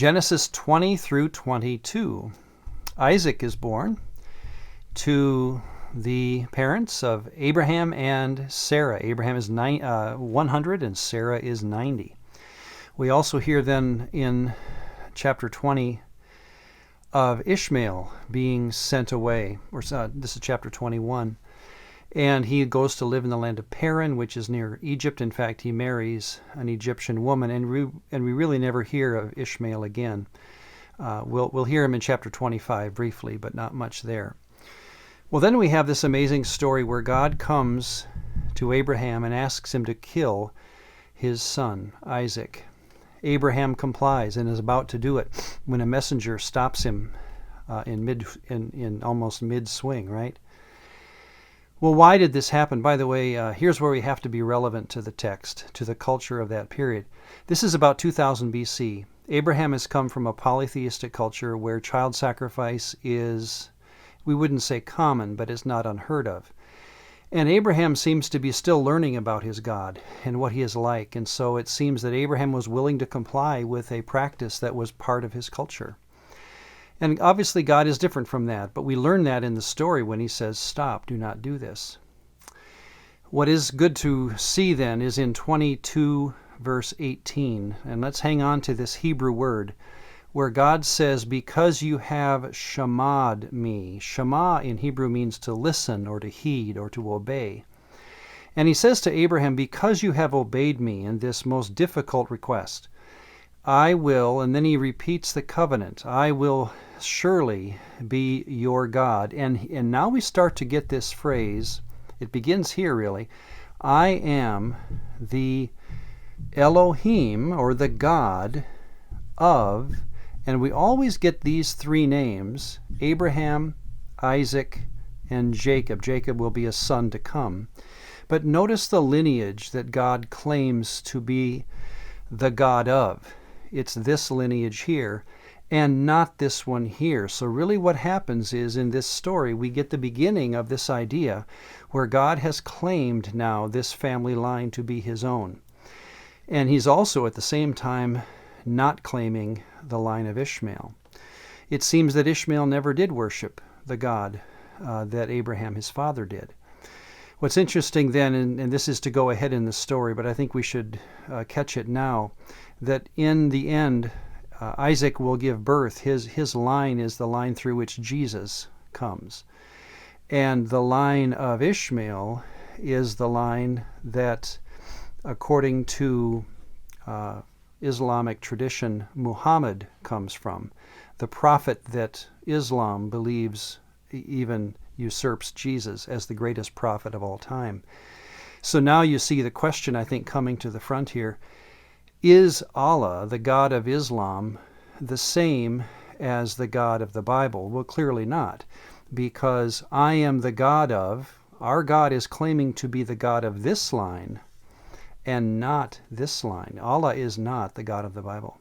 Genesis 20 through 22. Isaac is born to the parents of Abraham and Sarah. Abraham is 100 and Sarah is 90. We also hear then in chapter 20 of Ishmael being sent away. This is chapter 21. And he goes to live in the land of Paran, which is near Egypt. In fact, he marries an Egyptian woman, and we really never hear of Ishmael again. We'll hear him in chapter 25 briefly, but not much there. Well, then we have this amazing story where God comes to Abraham and asks him to kill his son, Isaac. Abraham complies and is about to do it when a messenger stops him in almost mid-swing, right? Well, why did this happen? By the way, here's where we have to be relevant to the text, to the culture of that period. This is about 2000 BC. Abraham has come from a polytheistic culture where child sacrifice is, we wouldn't say common, but it's not unheard of. And Abraham seems to be still learning about his God and what he is like. And so it seems that Abraham was willing to comply with a practice that was part of his culture. And obviously God is different from that, but we learn that in the story when he says, stop, do not do this. What is good to see then is in 22 verse 18, and let's hang on to this Hebrew word, where God says, because you have shamad me. Shema in Hebrew means to listen or to heed or to obey. And he says to Abraham, because you have obeyed me in this most difficult request, I will, and then he repeats the covenant, I will surely be your God. And now we start to get this phrase, it begins here really, I am the Elohim, or the God of, and we always get these three names, Abraham, Isaac, and Jacob. Jacob will be a son to come. But notice the lineage that God claims to be the God of. It's this lineage here and not this one here. So really what happens is in this story we get the beginning of this idea where God has claimed now this family line to be his own. And he's also at the same time not claiming the line of Ishmael. It seems that Ishmael never did worship the God that Abraham, his father, did. What's interesting then, and this is to go ahead in the story, but I think we should catch it now, that in the end, Isaac will give birth. His line is the line through which Jesus comes. And the line of Ishmael is the line that, according to Islamic tradition, Muhammad comes from. The prophet that Islam believes even usurps Jesus as the greatest prophet of all time. So now you see the question, I think, coming to the front here. Is Allah, the God of Islam, the same as the God of the Bible? Well, clearly not, because I am the God of, our God is claiming to be the God of this line and not this line. Allah is not the God of the Bible.